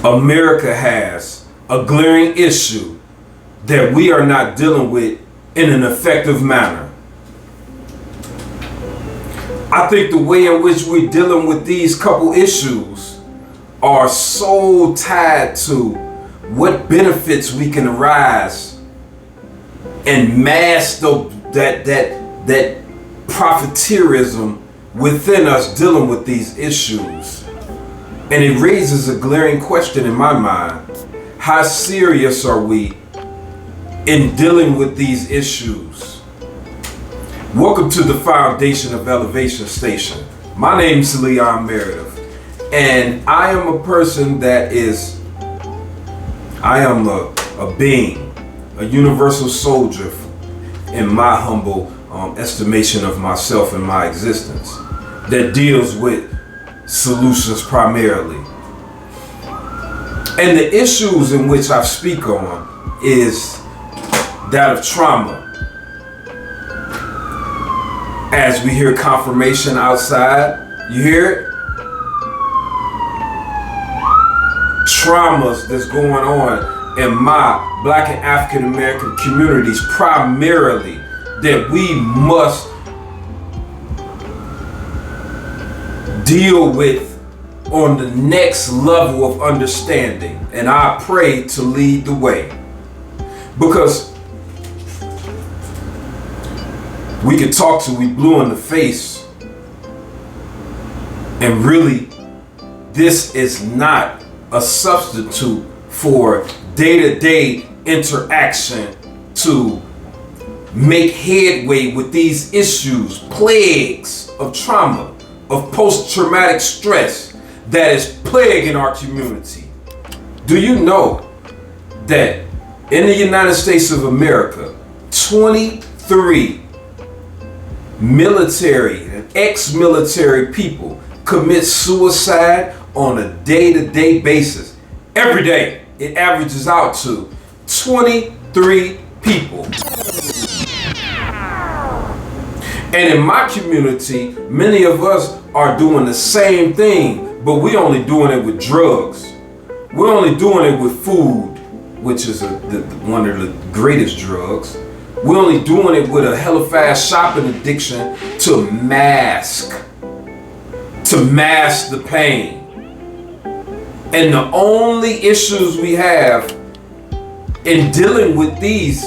America has a glaring issue that we are not dealing with in an effective manner. I think the way in which we're dealing with these couple issues are so tied to what benefits we can arise and mask that profiteerism within us dealing with these issues. And it raises a glaring question in my mind. How serious are we in dealing with these issues? Welcome to the Foundation of Elevation Station. My name is Leon Meredith, and I am a person that I am a being, a universal soldier in my humble estimation of myself and my existence that deals with solutions primarily. And the issues in which I speak on is that of trauma. As we hear confirmation outside, you hear it? Traumas that's going on in my Black and African American communities primarily that we must deal with on the next level of understanding. And I pray to lead the way. Because we can talk till we blue in the face, and really this is not a substitute for day-to-day interaction to make headway with these issues, plagues of trauma, of post-traumatic stress that is plaguing our community. Do you know that in the United States of America, 23 military and ex-military people commit suicide on a day-to-day basis? Every day, it averages out to 23 people. And in my community, many of us are doing the same thing, but we're only doing it with drugs. We're only doing it with food, which is one of the greatest drugs. We're only doing it with a hella fast shopping addiction to mask the pain. And the only issues we have in dealing with these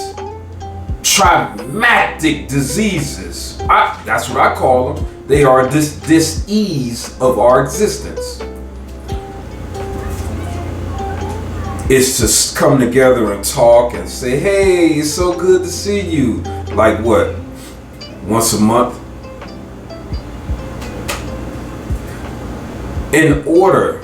traumatic diseases, that's what I call them. They are this dis-ease of our existence. Is to come together and talk and say, hey, it's so good to see you. Like what? Once a month? In order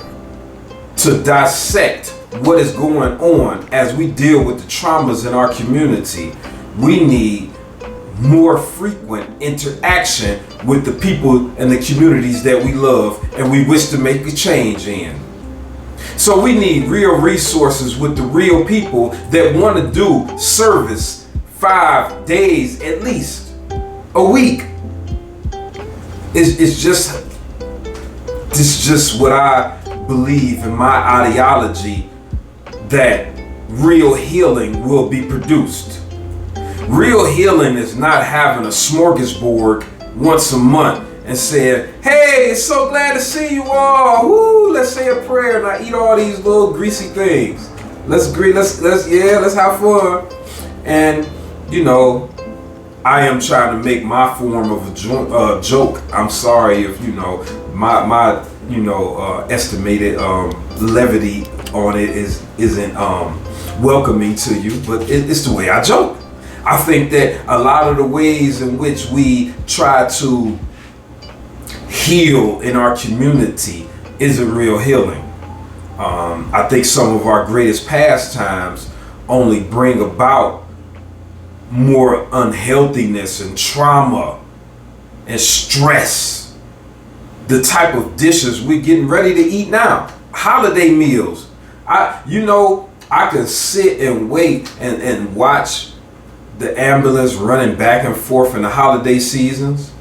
to dissect what is going on as we deal with the traumas in our community, we need more frequent interaction with the people and the communities that we love and we wish to make a change in. So we need real resources with the real people that want to do service 5 days at least a week. It's just what I believe in my ideology, that real healing will be produced. Real healing is not having a smorgasbord once a month and saying, hey, it's so glad to see you all. Woo, let's say a prayer and I eat all these little greasy things. Let's have fun. And you know, I am trying to make my form of a joke. I'm sorry if my estimated levity on it isn't welcoming to you, but it's the way I joke. I think that a lot of the ways in which we try to heal in our community isn't real healing. I think some of our greatest pastimes only bring about more unhealthiness and trauma and stress. The type of dishes we're getting ready to eat now, holiday meals. I can sit and wait and watch the ambulance running back and forth in the holiday seasons.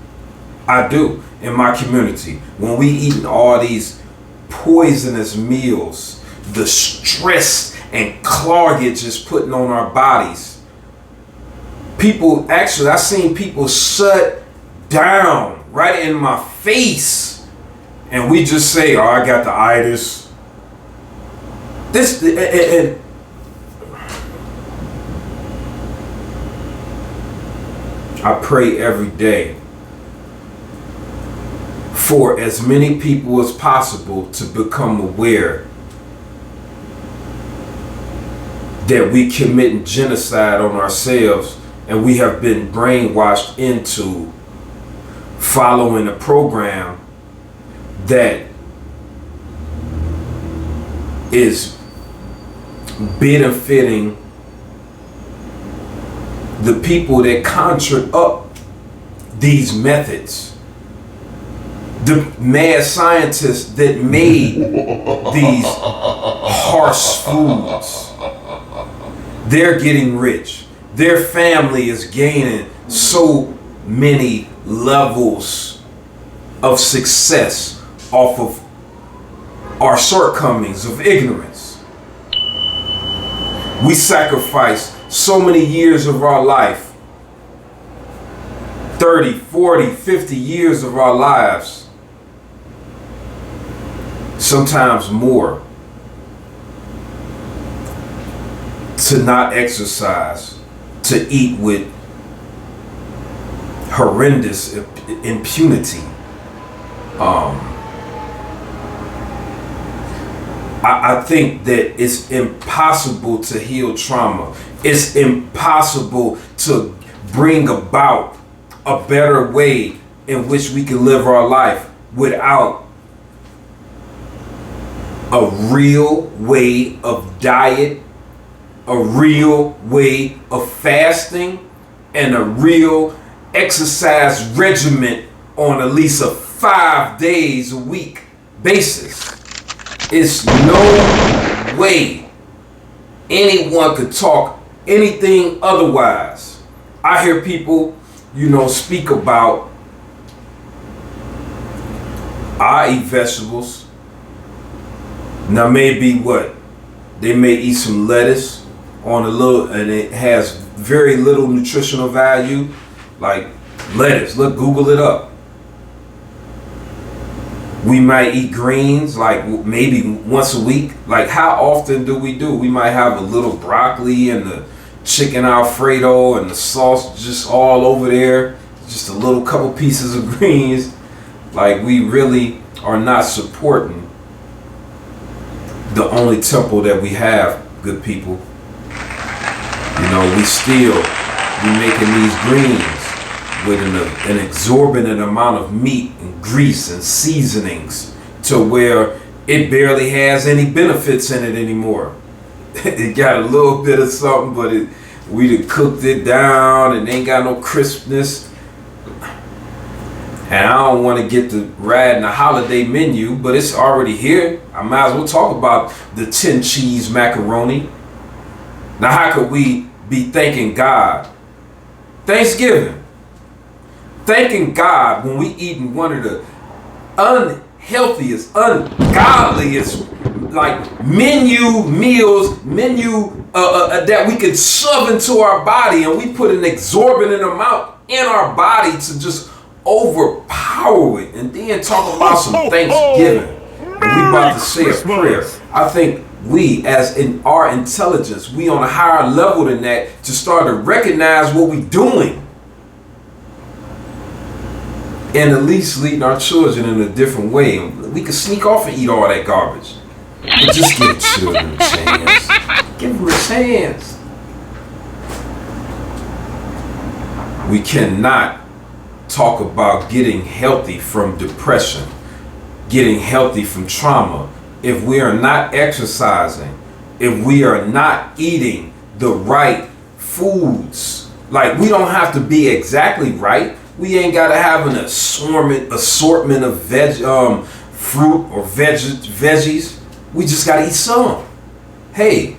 I do. In my community, when we eating all these poisonous meals the stress and cloggage it's putting on our bodies. People, actually, I've seen people shut down right in my face, and we just say, "Oh, I got the itis." And I pray every day for as many people as possible to become aware that we committing genocide on ourselves, and we have been brainwashed into following a program that is benefiting the people that conjured up these methods. The mad scientists that made these harsh foods, they're getting rich. Their family is gaining so many levels of success off of our shortcomings of ignorance. We sacrifice so many years of our life, 30, 40, 50 years of our lives, sometimes more, to not exercise, to eat with horrendous impunity. I think that it's impossible to heal trauma. It's impossible to bring about a better way in which we can live our life without a real way of diet, a real way of fasting, and a real exercise regimen on at least a 5 days a week basis. It's no way anyone could talk anything otherwise. I hear people, speak about, I eat vegetables. Now maybe they may eat some lettuce on and it has very little nutritional value, like lettuce. Look, Google it up. We might eat greens like maybe once a week. Like, how often do? We might have a little broccoli and the chicken Alfredo and the sauce just all over there, just a little couple pieces of greens. Like, we really are not supporting the only temple that we have, good people. We making these greens with an exorbitant amount of meat and grease and seasonings to where it barely has any benefits in it anymore. It got a little bit of something, but we done cooked it down and ain't got no crispness. And I don't want to get to riding the holiday menu, but it's already here. I might as well talk about the 10 cheese macaroni. Now, how could we be thanking God? Thanksgiving. Thanking God when we eating one of the unhealthiest, ungodliest, like menu meals, that we could shove into our body, and we put an exorbitant amount in our body to just overpower it, and then talk about some Thanksgiving, and we about to say a prayer. I think we, as in our intelligence, we on a higher level than that to start to recognize what we doing, and at least leading our children in a different way. We could sneak off and eat all that garbage, but just give children a chance. Give them a chance. We cannot talk about getting healthy from depression, getting healthy from trauma, if we are not exercising, if we are not eating the right foods. Like, we don't have to be exactly right. We ain't got to have an assortment of fruit or veggies. We just got to eat some. Hey,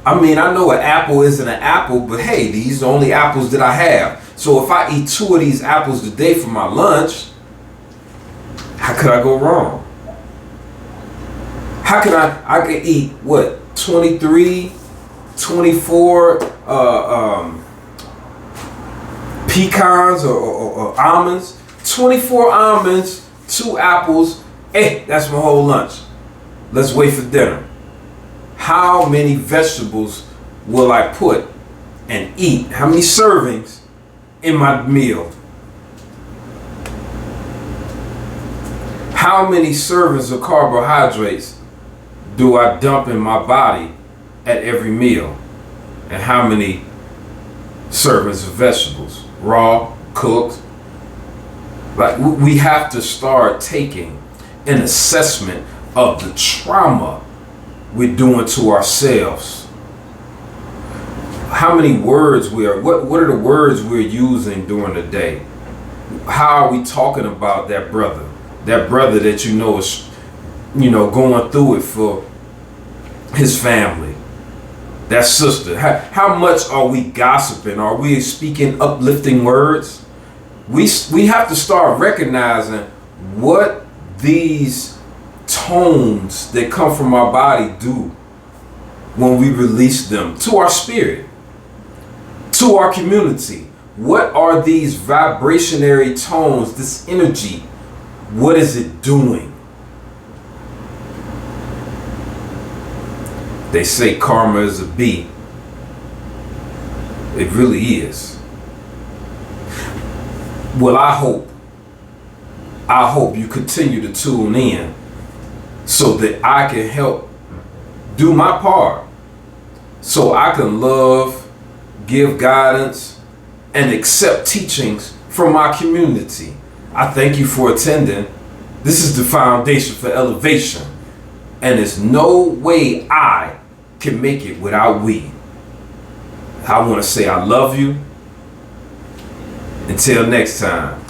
I know an apple isn't an apple, but hey, these are the only apples that I have. So if I eat 2 of these apples today for my lunch, how could I go wrong? How can I could eat what, 23, 24 pecans or almonds, 24 almonds, 2 apples. Hey, that's my whole lunch. Let's wait for dinner. How many vegetables will I put and eat? How many servings in my meal? How many servings of carbohydrates do I dump in my body at every meal? And how many servings of vegetables? Raw, cooked? Like, we have to start taking an assessment of the trauma we're doing to ourselves. How many words what are the words we're using during the day? How are we talking about that brother that you know is, going through it for his family, that sister? How much are we gossiping? Are we speaking uplifting words? We have to start recognizing what these tones that come from our body do when we release them to our spirit, to our community. What are these vibrationary tones, this energy? What is it doing? They say karma is a bee. It really is. Well, I hope you continue to tune in so that I can help do my part, so I can love, give guidance, and accept teachings from my community. I thank you for attending. This is the Foundation for Elevation, and there's no way I can make it without we. I want to say I love you. Until next time.